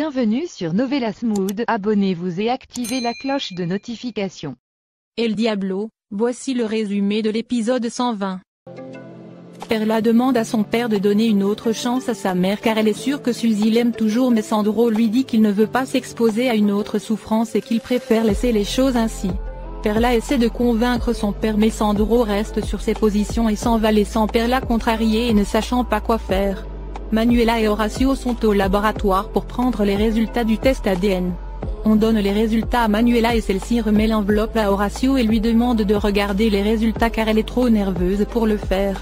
Bienvenue sur Novelas Mood, abonnez-vous et activez la cloche de notification. El Diablo, voici le résumé de l'épisode 120. Perla demande à son père de donner une autre chance à sa mère car elle est sûre que Suzy l'aime toujours, mais Sandro lui dit qu'il ne veut pas s'exposer à une autre souffrance et qu'il préfère laisser les choses ainsi. Perla essaie de convaincre son père mais Sandro reste sur ses positions et s'en va laissant Perla contrariée et ne sachant pas quoi faire. Manuela et Horacio sont au laboratoire pour prendre les résultats du test ADN. On donne les résultats à Manuela et celle-ci remet l'enveloppe à Horacio et lui demande de regarder les résultats car elle est trop nerveuse pour le faire.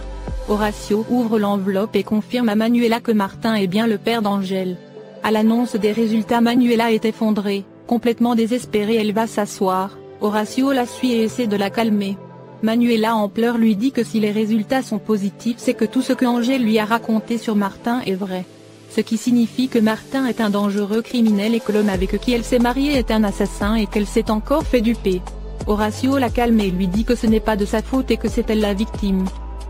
Horacio ouvre l'enveloppe et confirme à Manuela que Martin est bien le père d'Angèle. À l'annonce des résultats, Manuela est effondrée, complètement désespérée, elle va s'asseoir. Horacio la suit et essaie de la calmer. Manuela en pleurs lui dit que si les résultats sont positifs c'est que tout ce que Angèle lui a raconté sur Martin est vrai. Ce qui signifie que Martin est un dangereux criminel et que l'homme avec qui elle s'est mariée est un assassin et qu'elle s'est encore fait duper. Horacio la calme et lui dit que ce n'est pas de sa faute et que c'est elle la victime.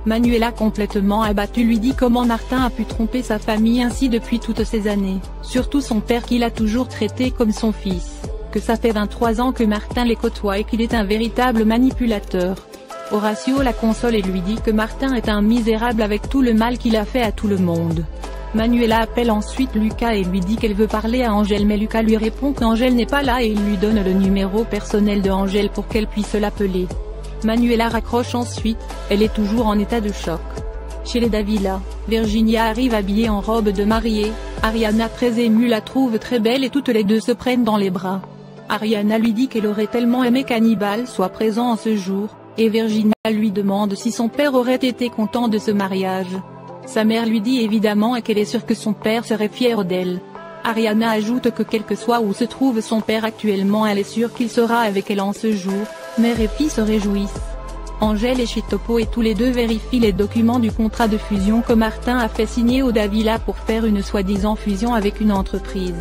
Manuela, complètement abattue, lui dit comment Martin a pu tromper sa famille ainsi depuis toutes ces années, surtout son père qu'il a toujours traité comme son fils, que ça fait 23 ans que Martin les côtoie et qu'il est un véritable manipulateur. Horacio la console et lui dit que Martin est un misérable avec tout le mal qu'il a fait à tout le monde. Manuela appelle ensuite Lucas et lui dit qu'elle veut parler à Angèle mais Lucas lui répond qu'Angèle n'est pas là et il lui donne le numéro personnel de Angèle pour qu'elle puisse l'appeler. Manuela raccroche ensuite, elle est toujours en état de choc. Chez les Davila, Virginia arrive habillée en robe de mariée, Ariana très émue la trouve très belle et toutes les deux se prennent dans les bras. Ariana lui dit qu'elle aurait tellement aimé qu'Hannibal soit présent en ce jour, et Virginia lui demande si son père aurait été content de ce mariage. Sa mère lui dit évidemment et qu'elle est sûre que son père serait fier d'elle. Ariana ajoute que quel que soit où se trouve son père actuellement elle est sûre qu'il sera avec elle en ce jour, mère et fille se réjouissent. Angèle est chez Topo et tous les deux vérifient les documents du contrat de fusion que Martin a fait signer au Davila pour faire une soi-disant fusion avec une entreprise.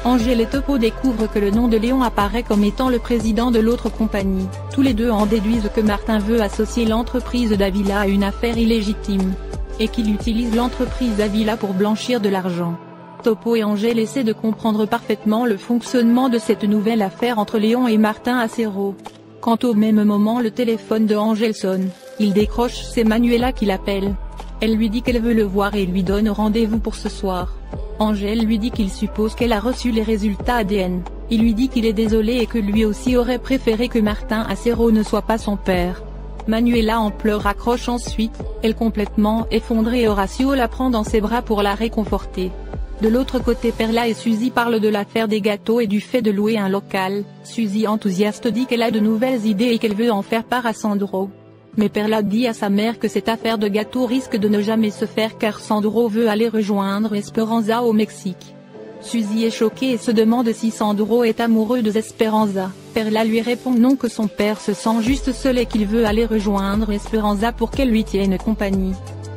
Angèle et Topo découvrent que le nom de Léon apparaît comme étant le président de l'autre compagnie. Tous les deux en déduisent que Martin veut associer l'entreprise Davila à une affaire illégitime, et qu'il utilise l'entreprise Davila pour blanchir de l'argent. Topo et Angèle essaient de comprendre parfaitement le fonctionnement de cette nouvelle affaire entre Léon et Martin Acero. Quand au même moment le téléphone de Angèle sonne, il décroche, c'est Manuela qui l'appelle. Elle lui dit qu'elle veut le voir et lui donne rendez-vous pour ce soir. Angèle lui dit qu'il suppose qu'elle a reçu les résultats ADN. Il lui dit qu'il est désolé et que lui aussi aurait préféré que Martin Acero ne soit pas son père. Manuela en pleurs raccroche ensuite, elle complètement effondrée et Horacio la prend dans ses bras pour la réconforter. De l'autre côté, Perla et Suzy parlent de l'affaire des gâteaux et du fait de louer un local. Suzy enthousiaste dit qu'elle a de nouvelles idées et qu'elle veut en faire part à Sandro. Mais Perla dit à sa mère que cette affaire de gâteaux risque de ne jamais se faire car Sandro veut aller rejoindre Esperanza au Mexique. Suzy est choquée et se demande si Sandro est amoureux de Esperanza. Perla lui répond non, que son père se sent juste seul et qu'il veut aller rejoindre Esperanza pour qu'elle lui tienne compagnie.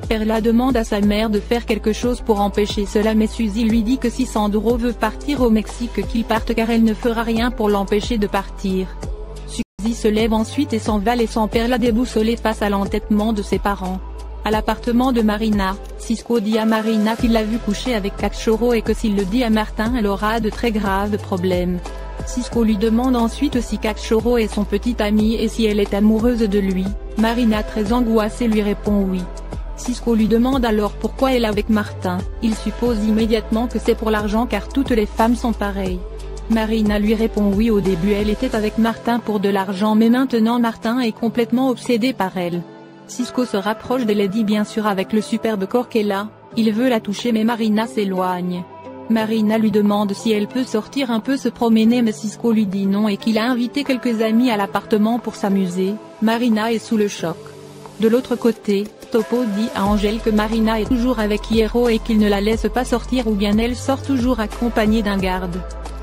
Perla demande à sa mère de faire quelque chose pour empêcher cela mais Suzy lui dit que si Sandro veut partir au Mexique qu'il parte car elle ne fera rien pour l'empêcher de partir. Suzy se lève ensuite et s'en va laissant Perla déboussolée face à l'entêtement de ses parents. À l'appartement de Marina, Cisco dit à Marina qu'il l'a vu coucher avec Cachorro et que s'il le dit à Martin elle aura de très graves problèmes. Cisco lui demande ensuite si Cachorro est son petit ami et si elle est amoureuse de lui. Marina très angoissée lui répond oui. Cisco lui demande alors pourquoi elle est avec Martin, il suppose immédiatement que c'est pour l'argent car toutes les femmes sont pareilles. Marina lui répond oui, au début elle était avec Martin pour de l'argent mais maintenant Martin est complètement obsédé par elle. Cisco se rapproche d'elle et dit bien sûr avec le superbe corps qu'elle a, il veut la toucher mais Marina s'éloigne. Marina lui demande si elle peut sortir un peu se promener mais Cisco lui dit non et qu'il a invité quelques amis à l'appartement pour s'amuser. Marina est sous le choc. De l'autre côté, Topo dit à Angèle que Marina est toujours avec Hierro et qu'il ne la laisse pas sortir ou bien elle sort toujours accompagnée d'un garde.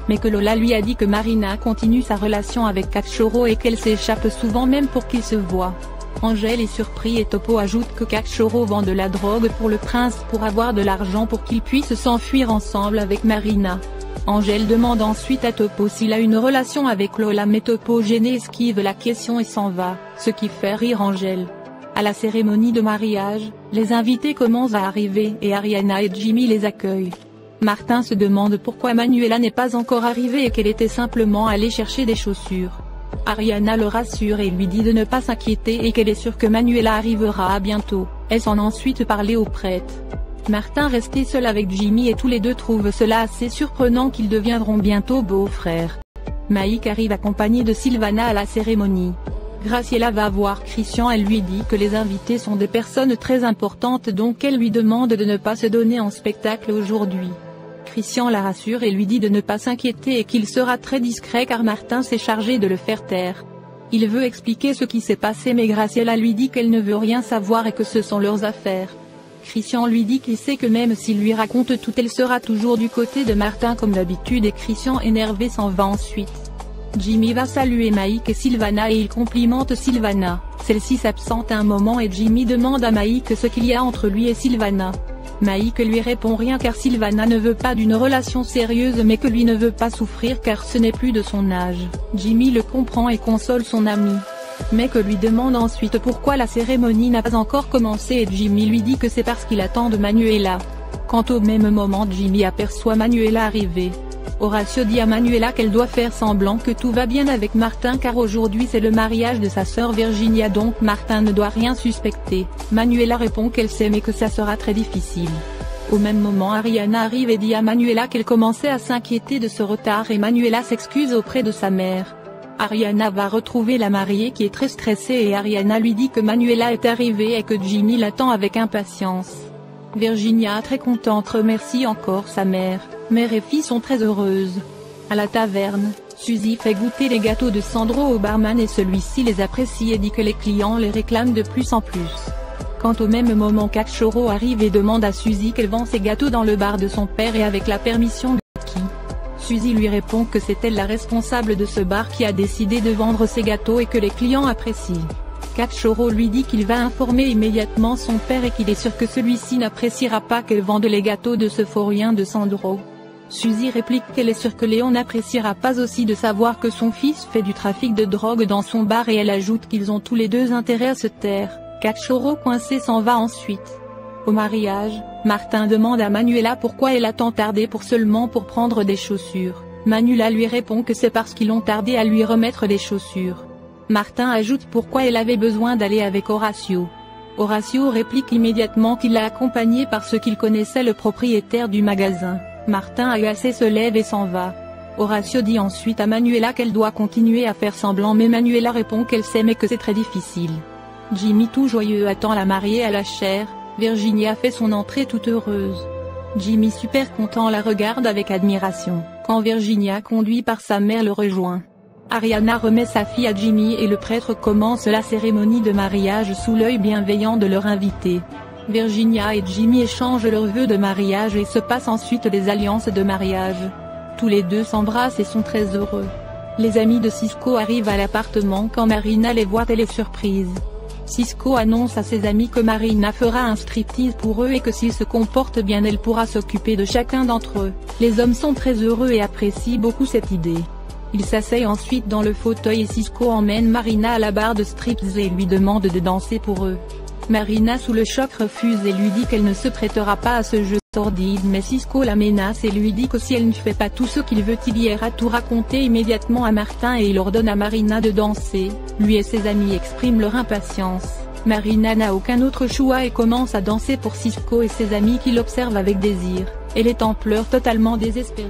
Mais que Lola lui a dit que Marina continue sa relation avec Cachorro et qu'elle s'échappe souvent même pour qu'ils se voient. Angèle est surpris et Topo ajoute que Cachorro vend de la drogue pour le prince pour avoir de l'argent pour qu'ils puissent s'enfuir ensemble avec Marina. Angèle demande ensuite à Topo s'il a une relation avec Lola mais Topo gêné esquive la question et s'en va, ce qui fait rire Angèle. À la cérémonie de mariage, les invités commencent à arriver et Ariana et Jimmy les accueillent. Martin se demande pourquoi Manuela n'est pas encore arrivée et qu'elle était simplement allée chercher des chaussures. Ariana le rassure et lui dit de ne pas s'inquiéter et qu'elle est sûre que Manuela arrivera bientôt. Elles s'en ensuite parlé au prêtre. Martin resté seul avec Jimmy et tous les deux trouvent cela assez surprenant qu'ils deviendront bientôt beaux-frères. Mike arrive accompagné de Sylvana à la cérémonie. Graciela va voir Christian, elle lui dit que les invités sont des personnes très importantes donc elle lui demande de ne pas se donner en spectacle aujourd'hui. Christian la rassure et lui dit de ne pas s'inquiéter et qu'il sera très discret car Martin s'est chargé de le faire taire. Il veut expliquer ce qui s'est passé mais Graciela lui dit qu'elle ne veut rien savoir et que ce sont leurs affaires. Christian lui dit qu'il sait que même s'il lui raconte tout elle sera toujours du côté de Martin comme d'habitude et Christian énervé s'en va ensuite. Jimmy va saluer Mike et Sylvana et il complimente Sylvana. Celle-ci s'absente un moment et Jimmy demande à Mike ce qu'il y a entre lui et Sylvana. Mike lui répond rien car Sylvana ne veut pas d'une relation sérieuse mais que lui ne veut pas souffrir car ce n'est plus de son âge. Jimmy le comprend et console son ami. Mike lui demande ensuite pourquoi la cérémonie n'a pas encore commencé et Jimmy lui dit que c'est parce qu'il attend de Manuela. Quant au même moment Jimmy aperçoit Manuela arriver. Horacio dit à Manuela qu'elle doit faire semblant que tout va bien avec Martin car aujourd'hui c'est le mariage de sa sœur Virginia donc Martin ne doit rien suspecter. Manuela répond qu'elle sait mais que ça sera très difficile. Au même moment Ariana arrive et dit à Manuela qu'elle commençait à s'inquiéter de ce retard et Manuela s'excuse auprès de sa mère. Ariana va retrouver la mariée qui est très stressée et Ariana lui dit que Manuela est arrivée et que Jimmy l'attend avec impatience. Virginia très contente remercie encore sa mère. Mère et fille sont très heureuses. À la taverne, Suzy fait goûter les gâteaux de Sandro au barman et celui-ci les apprécie et dit que les clients les réclament de plus en plus. Quant au même moment Caccioro arrive et demande à Suzy qu'elle vend ses gâteaux dans le bar de son père et avec la permission de qui. Suzy lui répond que c'est elle la responsable de ce bar qui a décidé de vendre ses gâteaux et que les clients apprécient. Caccioro lui dit qu'il va informer immédiatement son père et qu'il est sûr que celui-ci n'appréciera pas qu'elle vende les gâteaux de ce faux rien de Sandro. Suzy réplique qu'elle est sûre que Léon n'appréciera pas aussi de savoir que son fils fait du trafic de drogue dans son bar et elle ajoute qu'ils ont tous les deux intérêt à se taire. Caccioro coincé s'en va ensuite. Au mariage, Martin demande à Manuela pourquoi elle a tant tardé pour prendre des chaussures. Manuela lui répond que c'est parce qu'ils ont tardé à lui remettre les chaussures. Martin ajoute pourquoi elle avait besoin d'aller avec Horacio. Horacio réplique immédiatement qu'il l'a accompagné parce qu'il connaissait le propriétaire du magasin. Martin agacé se lève et s'en va. Horacio dit ensuite à Manuela qu'elle doit continuer à faire semblant mais Manuela répond qu'elle sait mais que c'est très difficile. Jimmy tout joyeux attend la mariée à la chaire, Virginia fait son entrée toute heureuse. Jimmy super content la regarde avec admiration, quand Virginia conduit par sa mère le rejoint. Ariana remet sa fille à Jimmy et le prêtre commence la cérémonie de mariage sous l'œil bienveillant de leur invité. Virginia et Jimmy échangent leurs vœux de mariage et se passent ensuite les alliances de mariage. Tous les deux s'embrassent et sont très heureux. Les amis de Cisco arrivent à l'appartement quand Marina les voit, elle est surprise. Cisco annonce à ses amis que Marina fera un striptease pour eux et que s'ils se comportent bien elle pourra s'occuper de chacun d'entre eux. Les hommes sont très heureux et apprécient beaucoup cette idée. Ils s'asseyent ensuite dans le fauteuil et Cisco emmène Marina à la barre de striptease et lui demande de danser pour eux. Marina sous le choc refuse et lui dit qu'elle ne se prêtera pas à ce jeu sordide mais Cisco la menace et lui dit que si elle ne fait pas tout ce qu'il veut il ira tout raconter immédiatement à Martin et il ordonne à Marina de danser. Lui et ses amis expriment leur impatience. Marina n'a aucun autre choix et commence à danser pour Cisco et ses amis qui l'observent avec désir. Elle est en pleurs totalement désespérée.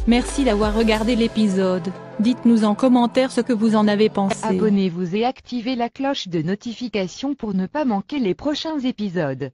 Merci d'avoir regardé l'épisode. Dites-nous en commentaire ce que vous en avez pensé. Abonnez-vous et activez la cloche de notification pour ne pas manquer les prochains épisodes.